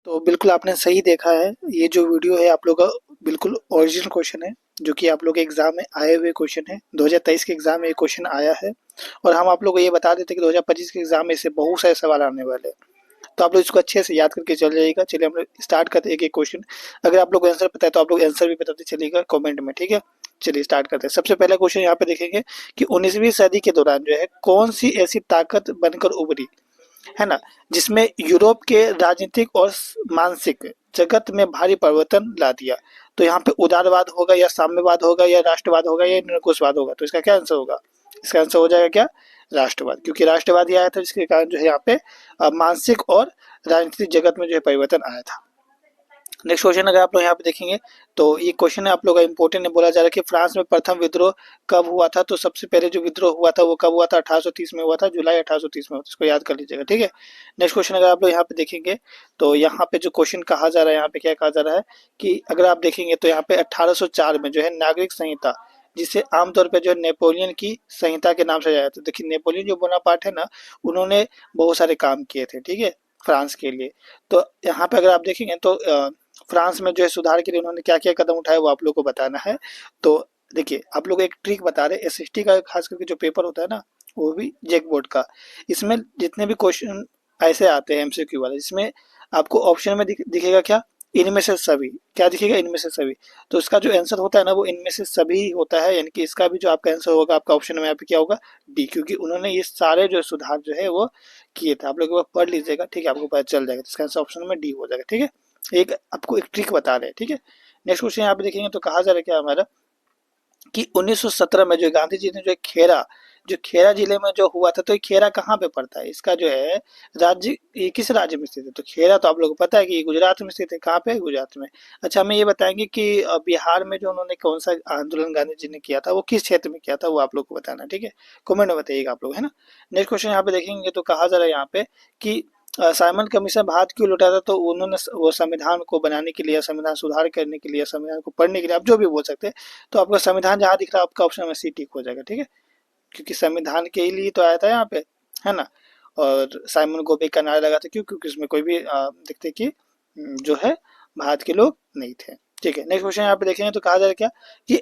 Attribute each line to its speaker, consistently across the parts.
Speaker 1: तो बिल्कुल आपने सही देखा है। ये जो वीडियो है आप लोग का बिल्कुल ओरिजिनल क्वेश्चन है, जो कि आप लोग के एग्ज़ाम में आए हुए क्वेश्चन है। 2023 के एग्ज़ाम में ये क्वेश्चन आया है और हम आप लोग को ये बता देते हैं कि 2025 के एग्ज़ाम में इससे बहुत सारे सवाल आने वाले हैं। तो आप लोग इसको अच्छे से याद करके चल जाइएगा। चलिए हम लोग स्टार्ट करते हैं एक-एक क्वेश्चन। अगर आप लोग को आंसर पता है तो आप लोग आंसर भी बताते चलिएगा कमेंट में, ठीक है? चलिए स्टार्ट करते हैं। सबसे पहला क्वेश्चन यहाँ पे देखेंगे कि 19वीं सदी के दौरान जो है कौन-सी ऐसी ताकत बनकर उभरी, है ना? जिसमें यूरोप के राजनीतिक और मानसिक जगत में भारी परिवर्तन ला दिया। तो यहाँ पे उदारवाद होगा या साम्यवाद होगा या राष्ट्रवाद होगा या निरंकुशवाद होगा। तो इसका क्या आंसर होगा? इसका आंसर हो जाएगा क्या? राष्ट्रवाद, क्योंकि राष्ट्रवाद ही आया था जिसके कारण जो है यहाँ पे मानसिक और राजनीतिक जगत में जो है परिवर्तन आया था। नेक्स्ट क्वेश्चन अगर आप लोग यहाँ पे देखेंगे तो ये क्वेश्चन है आप लोग का इंपॉर्टेंट है। बोला जा रहा है कि फ्रांस में प्रथम विद्रोह कब हुआ था? तो सबसे पहले जो विद्रोह हुआ था वो कब हुआ था? 1830 में हुआ था, जुलाई 1830 में हुआ था। इसको याद कर लीजिएगा, ठीक है? नेक्स्ट क्वेश्चन अगर आप लोग यहाँ पे देखेंगे तो यहाँ पे जो क्वेश्चन कहा जा रहा है, यहाँ पे क्या कहा जा रहा है कि अगर आप देखेंगे तो यहाँ पे 1804 में जो है नागरिक संहिता, जिसे आमतौर पे जो है नेपोलियन की संहिता के नाम से जाया जाता है। देखिए नेपोलियन जो बोनापार्ट है ना, उन्होंने बहुत सारे काम किए थे, ठीक है, फ्रांस के लिए। तो यहाँ पे अगर आप देखेंगे तो फ्रांस में जो है सुधार के लिए उन्होंने क्या-क्या कदम उठाए वो आप लोग को बताना है। तो देखिए आप लोग एक ट्रिक बता रहे हैं, एसएसटी का खास करके जो पेपर होता है ना, वो भी जैक बोर्ड का, इसमें जितने भी क्वेश्चन ऐसे आते हैं एमसीक्यू वाले, जिसमें आपको ऑप्शन में दिखेगा क्या? इनमें से सभी। क्या दिखेगा? इनमें से सभी। तो इसका जो आंसर होता है ना वो इनमें से सभी होता है, यानी कि इसका भी जो आपका आंसर होगा आपका ऑप्शन में यहाँ पे क्या होगा? डी, क्योंकि उन्होंने ये सारे जो सुधार जो है वो किए थे। आप लोग एक बार पढ़ लीजिएगा, ठीक है? आपको पता चल जाएगा। तो इसका आंसर ऑप्शन में डी हो जाएगा, ठीक है? एक आपको एक ट्रिक बता रहे हैं, ठीक है? नेक्स्ट क्वेश्चन यहाँ पे देखेंगे तो कहा जा रहा है क्या हमारा कि 1917 में जो गांधी जी ने जो खेरा, जो खेरा जिले में जो हुआ था, तो ये खेरा कहाँ पे पड़ता है? इसका जो है राज्य, ये किस राज्य में स्थित है? तो खेरा तो आप लोगों को पता है कि ये गुजरात में स्थित है। कहाँ पे? गुजरात में। अच्छा हमें ये बताएंगे कि बिहार में जो उन्होंने कौन सा आंदोलन गांधी जी ने किया था वो किस क्षेत्र में किया था, वो आप लोग को बताना है, ठीक है? कमेंट में बताइएगा आप लोग, है ना? नेक्स्ट क्वेश्चन यहाँ पे देखेंगे तो कहा जा रहा है यहाँ पे कि साइमन कमीशन भारत क्यों लौटा था? तो उन्होंने वो संविधान को बनाने के लिए, संविधान सुधार करने के लिए, संविधान को पढ़ने के लिए, आप जो भी बोल सकते हैं। तो आपका संविधान जहाँ दिख रहा है आपका ऑप्शन में सी टिक हो जाएगा, ठीक है? क्योंकि संविधान के ही लिए तो आया था यहाँ पे, है ना? और साइमन को भी का नारा लगा था, क्यों? क्योंकि उसमें कोई भी देखते कि जो है भारत के लोग नहीं थे, ठीक है? नेक्स्ट क्वेश्चन यहाँ पे देखेंगे तो कहा जा रहा है क्या कि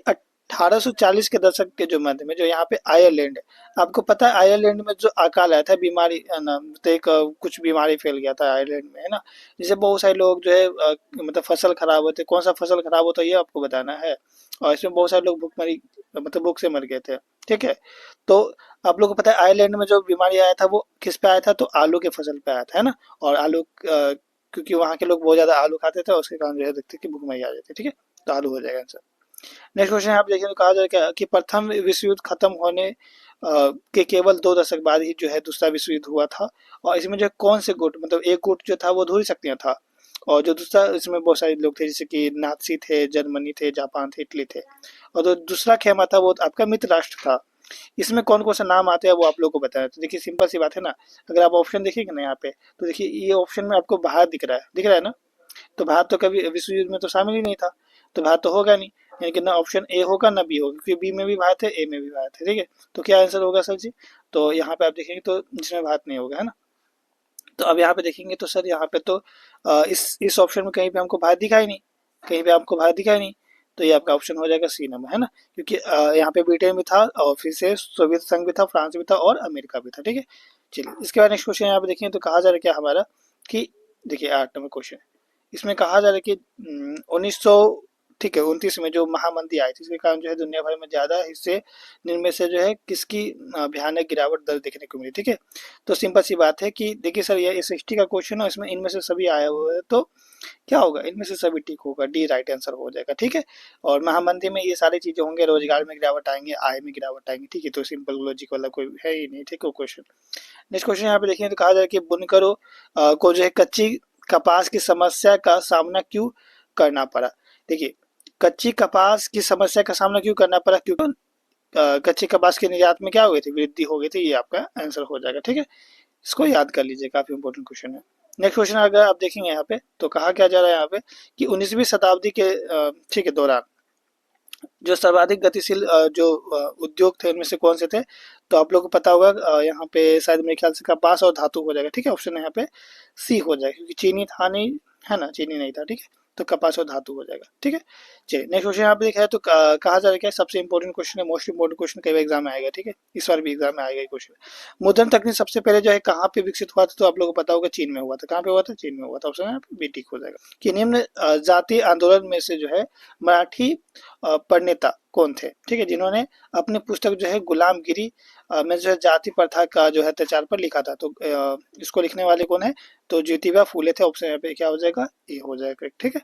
Speaker 1: 1840 के दशक के जो मध्य में जो यहाँ पे आयरलैंड है, आपको पता है आयरलैंड में जो अकाल आया था, बीमारी ना, तो एक कुछ बीमारी फैल गया था आयरलैंड में, है ना? जिससे बहुत सारे लोग जो है मतलब फसल खराब होते। कौन सा फसल खराब होता है ये आपको बताना है। और इसमें बहुत सारे लोग भूखमरी, मतलब भूख से मर गए थे, ठीक है? तो आप लोगों को पता है आयरलैंड में जो बीमारी आया था वो किस पे आया था? तो आलू के फसल पे आया था, है ना? और आलू क्योंकि वहाँ के लोग बहुत ज्यादा आलू खाते थे, उसके कारण जो है देखते कि भूखमरी आ जाती है, ठीक है? तो आलू हो जाएगा आंसर। नेक्स्ट क्वेश्चन यहाँ पे देखिए तो कहा जाए क्या कि प्रथम विश्व युद्ध खत्म होने के केवल 2 दशक बाद ही जो है दूसरा विश्व युद्ध हुआ था। और इसमें जो कौन से गुट, मतलब एक गुट जो था वो धूरी शक्तियां था, और जो दूसरा, इसमें बहुत सारे लोग थे जैसे कि नाथसी थे, जर्मनी थे, जापान थे, इटली थे। और जो दूसरा खेमा था वो आपका मित्र राष्ट्र था। इसमें कौन कौन सा नाम आते हैं वो आप लोग को बताना है। तो देखिए सिंपल सी बात है ना, अगर आप ऑप्शन देखेंगे ना यहाँ पे तो देखिए ये ऑप्शन में आपको भारत दिख रहा है, दिख रहा है ना? तो भारत तो कभी विश्व युद्ध में तो शामिल ही नहीं था, तो भारत तो होगा नहीं। यानी कि ना ऑप्शन ए होगा ना बी होगा, क्योंकि बी में भी भारत है, ए में भी भारत है, ठीक है? तो क्या आंसर होगा सर जी? तो यहाँ पे आप देखेंगे तो जिसमें भारत नहीं होगा, है ना? तो अब यहाँ पे देखेंगे तो सर यहाँ पे तो इस ऑप्शन में कहीं पे हमको भारत दिखा ही नहीं, कहीं पे आपको भारत दिखा ही नहीं। तो ये आपका ऑप्शन हो जाएगा सी नंबर, है ना? क्योंकि यहाँ पे ब्रिटेन भी था और फिर से सोवियत संघ भी था, फ्रांस भी था और अमेरिका भी था, ठीक है? चलिए इसके बाद नेक्स्ट क्वेश्चन यहाँ पे देखेंगे तो कहा जा रहा है क्या हमारा कि देखिए 8 नंबर क्वेश्चन, इसमें कहा जा रहा है कि 1900, ठीक है, 29 में जो महामंदी आई थी इसके कारण जो है दुनिया भर में ज्यादा हिस्से जिनमें से जो है किसकी भयानक गिरावट दर देखने को मिली, ठीक है? तो सिंपल सी बात है कि देखिए सर ये एसएसटी का क्वेश्चन है, इसमें इनमें से सभी आया हुआ है, तो क्या होगा? इनमें से सभी ठीक होगा, डी राइट आंसर हो जाएगा, ठीक है? और महामंदी में ये सारी चीजें होंगे, रोजगार में गिरावट आएंगे, आय में गिरावट आएंगी, ठीक है? तो सिंपल लॉजिक वाला कोई है ही नहीं, ठीक है क्वेश्चन। नेक्स्ट क्वेश्चन यहाँ पे देखिए तो कहा जाए कि बुनकरों को जो है कच्ची कपास की समस्या का सामना क्यों करना पड़ा? देखिए कच्ची कपास की समस्या का सामना क्यों करना पड़ा? क्योंकि कच्ची कपास के निर्यात में क्या हो गई थी? वृद्धि हो गई थी। ये आपका आंसर हो जाएगा, ठीक है? इसको याद कर लीजिए, काफी इंपॉर्टेंट क्वेश्चन है। नेक्स्ट क्वेश्चन अगर आप देखेंगे यहाँ पे तो कहा क्या जा रहा है यहाँ पे कि 19वीं शताब्दी के ठीक है दौरान जो सर्वाधिक गतिशील जो उद्योग थे उनमें से कौन से थे? तो आप लोग को पता होगा यहाँ पे शायद मेरे ख्याल से कपास और धातु हो जाएगा, ठीक है? ऑप्शन यहाँ पे सी हो जाएगा, क्योंकि चीनी था नहीं, है ना, चीनी नहीं था, ठीक है। तो कपास और धातु हो जाएगा, ठीक है। चलिए नेक्स्ट क्वेश्चन यहाँ पे देखा है तो कहा जा रहा है क्या, सबसे इंपॉर्टेंट क्वेश्चन है, मोस्ट इंपॉर्टेंट क्वेश्चन कई बार एग्जाम में आएगा, ठीक है। इस बार भी एग्जाम में आएगा ये क्वेश्चन। मुद्रण तकनीक सबसे पहले जो है कहाँ पे विकसित हुआ था, तो आप लोगों को पता होगा चीन में हुआ था। कहाँ पे हुआ था, चीन में हुआ था। ऑप्शन यहाँ पे बी टिक हो जाएगा। कि निम्न जातीय आंदोलन में से जो है मराठी प्रणेता कौन थे, ठीक है, जिन्होंने अपनी पुस्तक जो है गुलामगिरी में जो है जाति प्रथा का जो है अत्याचार पर लिखा था। तो इसको लिखने वाले कौन है, तो ज्योतिबा फूले थे। ऑप्शन यहाँ पे क्या हो जाएगा, ये हो जाएगा, ठीक है।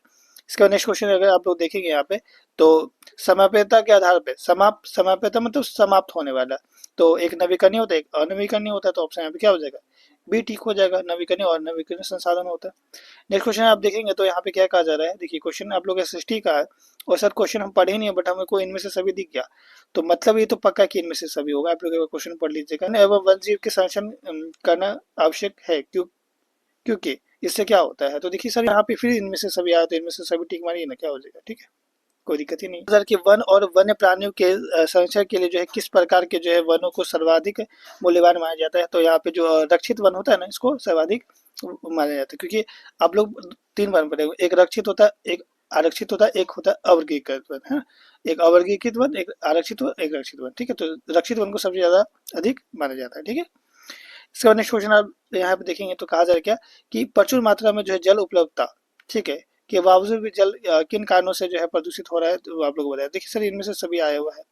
Speaker 1: इसका नेक्स्ट क्वेश्चन अगर आप लोग देखेंगे यहाँ पे, तो समाप्यता के आधार पे, समाप्यता मतलब समाप्त होने वाला, तो एक नवीकरणीय होता है, एक अनवीकरणीय होता है। तो ऑप्शन यहाँ पे क्या हो जाएगा, बी ठीक हो जाएगा, नवीकरणीय और नवीकरणीय संसाधन होता है। नेक्स्ट क्वेश्चन आप देखेंगे तो यहाँ पे क्या कहा जा रहा है, देखिए क्वेश्चन आप लोग एसएसटी का है और सर क्वेश्चन हम पढ़े ही नहीं है, बट हमें को इनमें से सभी दिख गया, तो मतलब ये तो पक्का कि इनमें से सभी होगा। आप लोग क्वेश्चन पढ़ लीजिएगा। एवं वन जीव के संरक्षण करना आवश्यक है, क्योंकि इससे क्या होता है, तो देखिए सर यहाँ पे फिर इनमें से सभी आए तो इनमें से सभी टिक मारिए ना, क्या हो जाएगा, ठीक है, कोई दिक्कत ही नहीं। सर कि वन और वन्य प्राणियों के संरक्षण के लिए जो है किस प्रकार के जो है वनों को सर्वाधिक मूल्यवान माना जाता है, तो यहाँ पे जो रक्षित वन होता है ना, इसको सर्वाधिक माना जाता है, क्योंकि आप लोग तीन वन पढ़ेंगे, एक रक्षित होता है, एक आरक्षित होता है, एक होता है अवर्गीकृत वन, है, एक अवर्गीकृत वन, एक आरक्षित वन, एक रक्षित वन, ठीक है। तो रक्षित वन को सबसे ज्यादा अधिक माना जाता है, ठीक है। इसके बाद नेक्स्ट क्वेश्चन आप यहाँ पे देखेंगे तो कहा जा रहा है क्या, कि प्रचुर मात्रा में जो है जल उपलब्धता, ठीक है, के बावजूद भी जल किन कारणों से जो है प्रदूषित हो रहा है, तो आप लोग बताएं। देखिए सर इनमें से सभी आया हुआ है,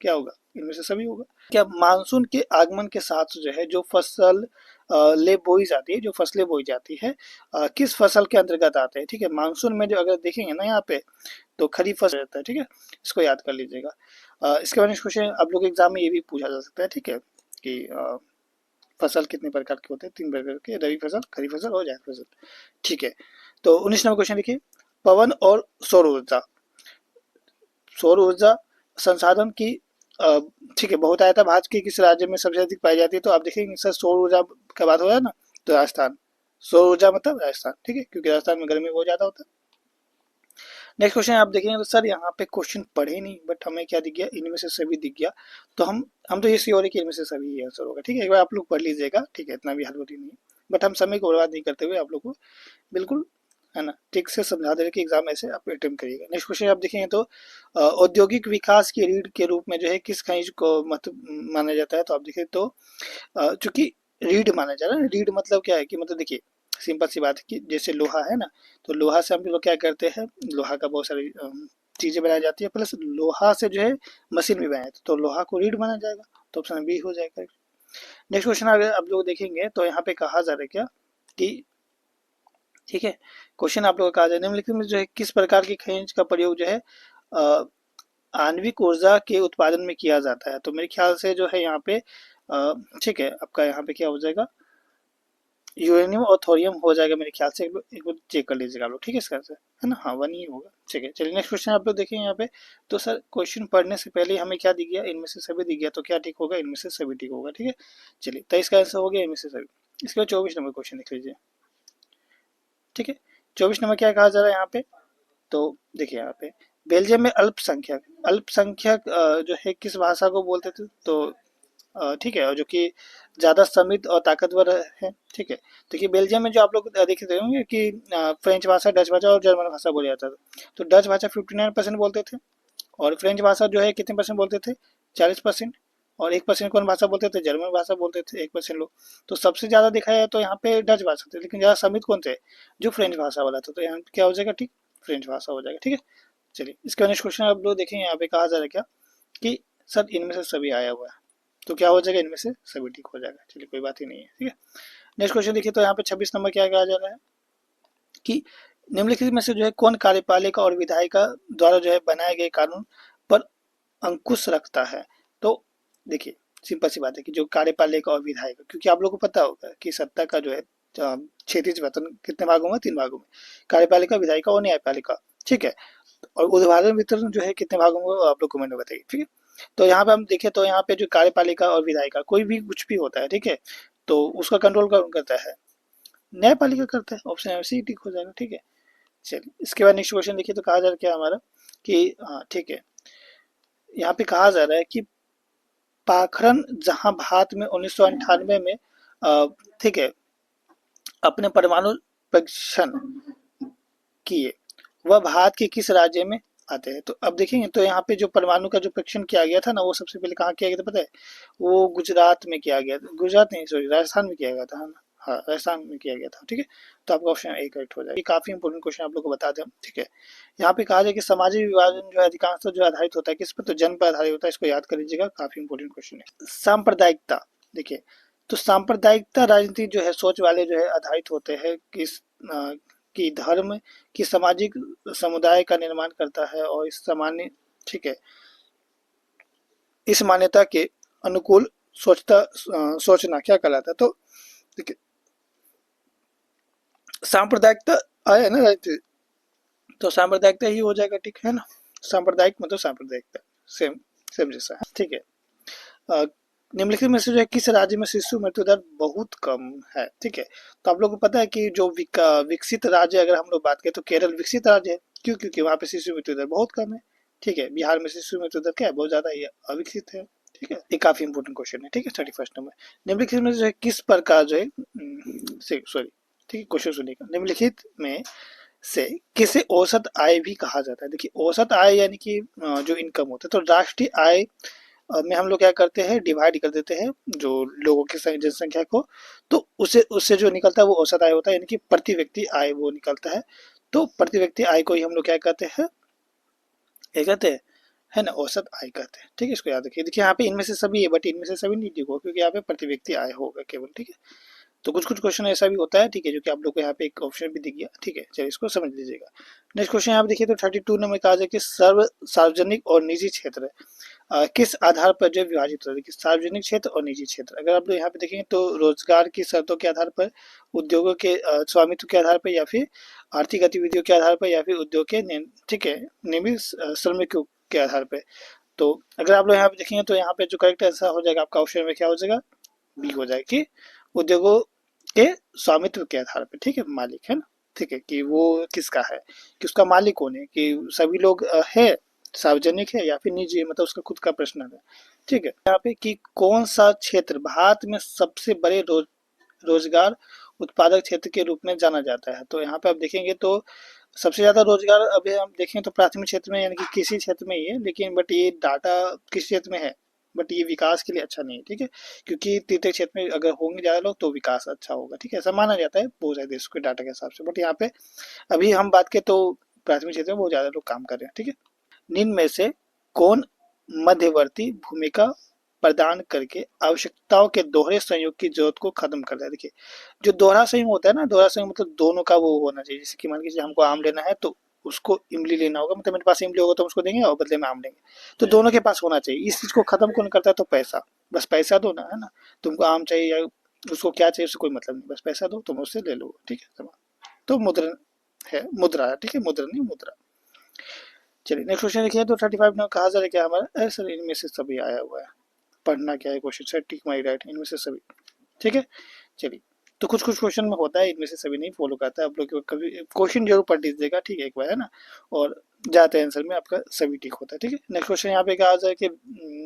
Speaker 1: क्या होगा, इनमें से सभी होगा। क्या मानसून के आगमन के साथ जो है जो फसल ले बोई जाती है, जो फसलें बोई जाती है, किस फसल के अंतर्गत आते हैं, ठीक है। मानसून में जो अगर देखेंगे ना यहाँ पे, तो खरीफ फसल रहता है, ठीक है, इसको याद कर लीजिएगा। इसके बाद नेक्स्ट क्वेश्चन आप लोग एग्जाम में ये भी पूछा जा सकता है, ठीक है, कि फसल कितने प्रकार के होते हैं, तीन प्रकार के, रबी फसल, खरीफ फसल और जायद फसल, ठीक है। तो 19 नंबर क्वेश्चन देखिए, पवन और सौर ऊर्जा संसाधन की ठीक है बहुतायता भारत के किस राज्य में सबसे अधिक पाई जाती है, तो आप देखेंगे सर सौर ऊर्जा का बात हो रहा है ना, तो राजस्थान, सौर ऊर्जा मतलब राजस्थान, ठीक है, क्योंकि राजस्थान में गर्मी बहुत ज्यादा होता है। नेक्स्ट क्वेश्चन आप देखेंगे तो सर यहाँ पे क्वेश्चन पढ़े नहीं, बट हमें क्या दिख गया, इनमें से सभी दिख गया, तो हम तो ये श्योर है कि इनमें से सभी ही आंसर होगा, ठीक है। एक बार आप लोग पढ़ लीजिएगा, ठीक है, इतना भी हड़बड़ी नहीं है, बट हम समय को बर्बाद नहीं करते हुए आप लोग को बिल्कुल, है ना, ठीक से समझा दे रहे कि एग्जाम ऐसे आप अटेम्प्ट करिएगा। नेक्स्ट क्वेश्चन आप देखेंगे तो औद्योगिक विकास की रीढ़ के रूप में जो है किस खनिज को मतलब माना जाता है, तो आप देखिए तो चूंकि रीढ़ माना जा रहा है, रीढ़ मतलब क्या है कि मतलब देखिए सिंपल सी बात है कि जैसे लोहा है ना, तो लोहा से हम लोग क्या करते हैं, लोहा का बहुत सारी चीजें बनाई जाती है, प्लस लोहा से जो है मशीन भी बनाई जाती है, तो लोहा को रीढ़ माना जाएगा, तो ऑप्शन बी हो जाएगा। नेक्स्ट क्वेश्चन अगर आप लोग देखेंगे तो यहाँ पे कहा जा रहा है क्या, कि ठीक है, क्वेश्चन आप लोग का कहा जाए निम्नलिखित में जो है किस प्रकार की खनिज का प्रयोग जो है आणविक ऊर्जा के उत्पादन में किया जाता है, तो मेरे ख्याल से जो है यहाँ पे ठीक है, आपका यहाँ पे क्या हो जाएगा, यूरेनियम और थोरियम हो जाएगा मेरे ख्याल से, एक बार चेक कर लीजिएगा आप लोग, ठीक है, इसका आंसर है ना, हाँ वन ही होगा, ठीक है। चलिए नेक्स्ट क्वेश्चन आप लोग देखेंगे यहाँ पे, तो सर क्वेश्चन पढ़ने से पहले हमें क्या दिख गया, इनमें से सभी दिख गया, तो क्या ठीक होगा, इनमें से सभी ठीक होगा, ठीक है। चलिए 23 का आंसर हो गया इनमें से सभी। इसके बाद 24 नंबर क्वेश्चन देख लीजिए, ठीक है। 24 नंबर क्या कहा जा रहा है यहाँ पे, तो देखिए यहाँ पे बेल्जियम में अल्पसंख्यक जो है किस भाषा को बोलते थे, तो ठीक है, और जो कि ज्यादा समृद्ध और ताकतवर है, ठीक है। देखिए बेल्जियम में जो आप लोग देख रहे होंगे कि फ्रेंच भाषा, डच भाषा और जर्मन भाषा बोली जाता था, तो डच भाषा 59% बोलते थे, और फ्रेंच भाषा जो है कितने परसेंट बोलते थे, 40%, और 1% कौन भाषा बोलते थे, जर्मन भाषा बोलते थे 1% लोग। तो सबसे ज्यादा देखा जाए तो यहाँ पे डच भाषा थे, लेकिन ज्यादा समृद्ध कौन थे, जो फ्रेंच भाषा वाला था, तो यहाँ क्या हो जाएगा, ठीक, फ्रेंच भाषा हो जाएगा, ठीक है। चलिए इसका नेक्स्ट क्वेश्चन आप लोग देखेंगे, यहाँ पे कहा जा रहा है क्या, कि सर इनमें से सभी आया हुआ है, तो क्या हो जाएगा, इनमें से सभी ठीक हो जाएगा, चलिए कोई बात ही नहीं है, ठीक है। नेक्स्ट क्वेश्चन देखिए तो यहाँ पे 26 नंबर क्या कहा जा रहा है, कि निम्नलिखित में से जो है कौन कार्यपालिका और विधायिका द्वारा जो है बनाए गए कानून पर अंकुश रखता है, तो देखिए सिंपल सी बात है कि जो कार्यपालिका और विधायिका, क्योंकि आप लोगों को पता होगा कि सत्ता का जो है क्षेत्रीय वितरण कितने भागों में, 3 भागों में, कार्यपालिका, विधायिका और न्यायपालिका, ठीक है, और उद्घाटन वितरण जो है कितने भागों में, आप लोग कमेंट में बताइए, ठीक है। तो यहाँ पे हम देखें तो यहाँ पे जो कार्यपालिका और विधायिका कोई भी कुछ भी होता है, ठीक है, तो उसका कंट्रोल कौन करता है, न्यायपालिका करता है, ऑप्शन सी ठीक हो जाएगा, ठीक है। चलिए इसके बाद नेक्स्ट क्वेश्चन देखिए तो कहा जा रहा है क्या हमारा, कि हाँ ठीक है, यहाँ पे कहा जा रहा है कि पाखरन जहां भारत में 1998 में ठीक है अपने परमाणु परीक्षण किए वह भारत के किस राज्य में आते हैं? तो अब देखेंगे तो यहाँ पे जो परमाणु का जो परीक्षण किया गया था ना, वो सबसे पहले कहाँ किया गया था पता है? वो गुजरात में किया गया था, गुजरात नहीं सॉरी राजस्थान में किया गया था, है ना? हाँ, राजस्थान में किया गया था, ठीक है। तो आपका ऑप्शन ए करेक्ट हो जाएगा। ये काफी इंपोर्टेंट क्वेश्चन आप लोग को बता दें, ठीक है। यहाँ पे कहा जाए कि सामाजिक विभाजन जो है अधिकांशतः जो आधारित होता है किस पर? तो जन्म पर आधारित होता है, इसको याद कर लीजिएगा, काफी इंपोर्टेंट क्वेश्चन है। सांप्रदायिकता, देखिए तो सांप्रदायिकता राजनीति जो है सोच वाले जो है आधारित होते हैं किस कि धर्म की सामाजिक समुदाय का निर्माण करता है और इस सामान्य, ठीक है, इस मान्यता के अनुकूल सोचना क्या कहलाता है? तो देखिए सांप्रदायिकता आया ना राजनीति, तो सांप्रदायिकता ही हो जाएगा, ठीक है ना। सांप्रदायिक मतलब सांप्रदायिकता सेम सेम जैसा है, ठीक है। निम्नलिखित में से जो है किस राज्य में शिशु मृत्यु दर बहुत कम है? ठीक है, तो आप लोगों को पता है कि जो विकसित राज्य अगर हम लोग बात करें तो केरल विकसित राज्य है। क्यों? क्योंकि वहाँ पे शिशु मृत्यु दर बहुत कम है, ठीक है। बिहार में शिशु मृत्यु दर क्या है? बहुत ज्यादा ही अविकसित है, ठीक है। ये काफी इंपोर्टेंट क्वेश्चन है, ठीक है। 31 नंबर, निम्नलिखित में जो है किस प्रकार जो है सॉरी, ठीक है, क्वेश्चन सुनिएगा। निम्नलिखित में से किसे औसत आय भी कहा जाता है? देखिए औसत आय यानी कि जो इनकम होता है, तो राष्ट्रीय आय में हम लोग क्या करते हैं, डिवाइड कर देते हैं जो लोगों की जनसंख्या को, तो उसे उससे जो निकलता है वो औसत आय होता है, यानी कि प्रति व्यक्ति आय वो निकलता है। तो प्रति व्यक्ति आय को ही हम लोग क्या कहते हैं, क्या कहते हैं, है ना, औसत आय कहते हैं, ठीक है। इसको याद रखिए। देखिए यहाँ पे इनमें से सभी है बट इनमें से सभी नहीं लिखो क्योंकि यहाँ पे प्रति व्यक्ति आय होगा केवल, ठीक है। तो कुछ कुछ क्वेश्चन ऐसा भी होता है, ठीक है, जो कि आप लोग को यहाँ पे एक ऑप्शन भी दिख गया, ठीक है। चलिए इसको समझ लीजिएगा। नेक्स्ट क्वेश्चन यहाँ पे देखिए तो 32 नंबर कहा जाए कि सर्व सार्वजनिक और निजी क्षेत्र किस आधार पर जो विभाजित होता है? कि सार्वजनिक क्षेत्र और निजी क्षेत्र, अगर आप लोग यहाँ पे देखेंगे तो रोजगार की शर्तों के आधार पर, उद्योगों के स्वामित्व के आधार पर, या फिर आर्थिक गतिविधियों के आधार पर, या फिर उद्योग के ठीक है नियमित श्रमिकों के आधार पर। तो अगर आप लोग यहाँ पे देखेंगे तो यहाँ पे जो करेक्ट आंसर हो जाएगा आपका ऑप्शन में क्या हो जाएगा, बी हो जाएगा कि उद्योगों के स्वामित्व के आधार पर, ठीक है, मालिक है ना, ठीक है, कि वो किसका है, कि उसका मालिक कौन है, कि सभी लोग है, सार्वजनिक है या फिर निजी है, मतलब उसका खुद का पर्सनल है, ठीक है। यहाँ पे कि कौन सा क्षेत्र भारत में सबसे बड़े रोजगार उत्पादक क्षेत्र के रूप में जाना जाता है? तो यहाँ पे आप देखेंगे तो सबसे ज्यादा रोजगार अभी हम देखें तो प्राथमिक क्षेत्र में यानी कि कृषि क्षेत्र में ही है, लेकिन बट ये डाटा किस क्षेत्र में है, बट ये विकास के लिए अच्छा नहीं है, ठीक है, क्योंकि तृतीय क्षेत्र में अगर होंगे ज्यादा लोग तो विकास अच्छा होगा, ठीक है, ऐसा माना जाता है बहुत सारे देशों के डाटा के हिसाब से। बट यहाँ पे अभी हम बात करें तो प्राथमिक क्षेत्र में बहुत ज्यादा लोग काम कर रहे हैं, ठीक है। निम्न में से कौन मध्यवर्ती भूमिका प्रदान करके आवश्यकताओं के दोहरे संयोग की जरूरत को खत्म करता है? देखिए जो दोहरा संयोग होता है ना, दोहरा संयोग मतलब दोनों का वो होना चाहिए। जैसे कि मान लीजिए हमको आम लेना है तो उसको इमली लेना होगा, मतलब मेरे पास इमली होगा तो हम उसको देंगे और बदले में आम लेंगे, तो दोनों के पास होना चाहिए। इस चीज को खत्म कौन करता है? तो पैसा, बस पैसा दो ना, है ना, तुमको आम चाहिए या उसको क्या चाहिए उससे कोई मतलब नहीं, बस पैसा दो तुम उससे ले लो, ठीक है। तो मुद्रण है, मुद्रा है, ठीक है, मुद्रा नहीं मुद्रा। चलिए नेक्स्ट क्वेश्चन देखिए तो 35 में कहा जा रहा है क्या हमारा, अरे सर इनमें से सभी आया हुआ है, पढ़ना क्या है question sir, tick my right, इनमें से सभी, ठीक है। चलिए तो कुछ कुछ क्वेश्चन में होता है इनमें से सभी नहीं फॉलो करता है, आप लोग कभी क्वेश्चन जरूर पढ़ लीजिएगा, ठीक है, एक बार, है ना, और जाते हैं आंसर में आपका सभी टिक होता है, ठीक है। नेक्स्ट क्वेश्चन यहाँ पे कहा जाए कि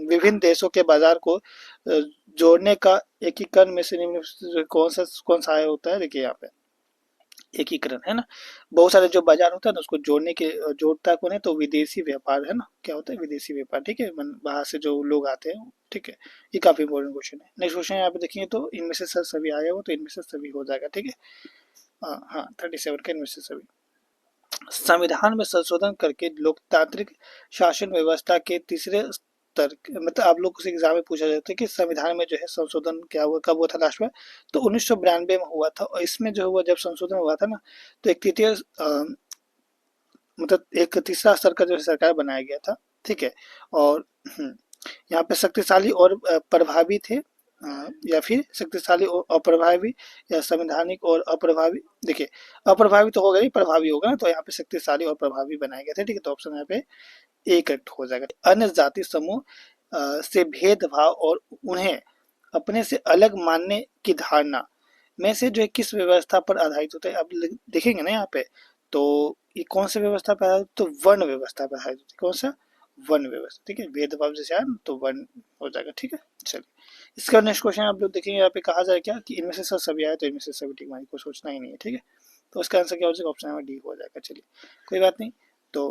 Speaker 1: विभिन्न देशों के बाजार को जोड़ने का एकीकरण में से निम्न में से कौन सा आय होता है? देखिए यहाँ पे एकीकरण, है ना, बहुत सारे जो बाजार होता है ना उसको जोड़ने के जोड़ता कौन है? तो विदेशी व्यापार, है ना, क्या होता है? विदेशी व्यापार, ठीक है, बाहर से जो लोग आते हैं, ठीक है। ये काफी इंपॉर्टेंट क्वेश्चन है। नेक्स्ट क्वेश्चन यहाँ पे देखेंगे तो इनमें से सर सभी आया हो तो इनमें से सभी हो जाएगा, ठीक है। हाँ 37 का इनमें से सभी। संविधान में संशोधन करके लोकतांत्रिक शासन व्यवस्था के तीसरे स्तर, मतलब आप लोग से एग्जाम में पूछा जाता है कि संविधान में जो है संशोधन क्या हुआ, कब हुआ था लास्ट में? तो 1992 में हुआ था, और इसमें जो हुआ जब संशोधन हुआ था ना, तो एक तृतीय मतलब एक तीसरा स्तर का जो सरकार बनाया गया था, ठीक है। और यहाँ पे शक्तिशाली और प्रभावी थे, या फिर शक्तिशाली और अप्रभावी, या संवैधानिक और अप्रभावी। देखिए अप्रभावी तो होगा नहीं, प्रभावी होगा ना, तो यहाँ पे शक्तिशाली और प्रभावी बनाए गए थे, ठीक है। तो ऑप्शन यहाँ पे ए करेक्ट हो जाएगा। अन्य जाति समूह से भेदभाव और उन्हें अपने से अलग मानने की धारणा में से जो है किस व्यवस्था पर आधारित होता है? आप देखेंगे ना यहाँ पे, तो ये कौन सा व्यवस्था पर आधारित? तो वर्ण व्यवस्था पर आधारित होती है। कौन सा? वर्ण व्यवस्था, ठीक है, भेदभाव जैसे आया ना तो वर्ण हो जाएगा, ठीक है। चलिए इसका नेक्स्ट क्वेश्चन आप लोग देखेंगे यहाँ पे कहा जाए क्या कि इनमें से सर सभी आए तो इनमें से सभी ठीक, को सोचना ही नहीं है, ठीक है। तो उसका आंसर क्या हो जाएगा, ऑप्शन नंबर डी हो जाएगा। चलिए कोई बात नहीं। तो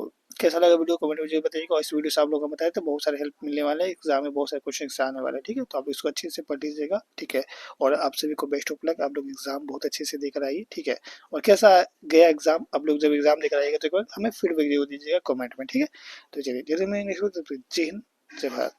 Speaker 1: कैसा लगा वीडियो कमेंट में मुझे बताइएगा, और इस वीडियो से आप लोगों को बताया तो बहुत सारे हेल्प मिलने वाले हैं, एग्जाम में बहुत सारे क्वेश्चन आने वाले हैं, ठीक है। तो आप इसको अच्छे से पढ़ लीजिएगा, ठीक है। और आप सभी को बेस्ट ऑफ लक, आप लोग एग्जाम बहुत अच्छे से देकर आइए, ठीक है। और कैसा गया एग्जाम, आप लोग जब एग्जाम देकर आइएगा तो एक बार हमें फीडबैक जरूर दीजिएगा कमेंट में, ठीक है। तो चलिए जल्दी मिलेंगे, जय हिंद, जय भारत।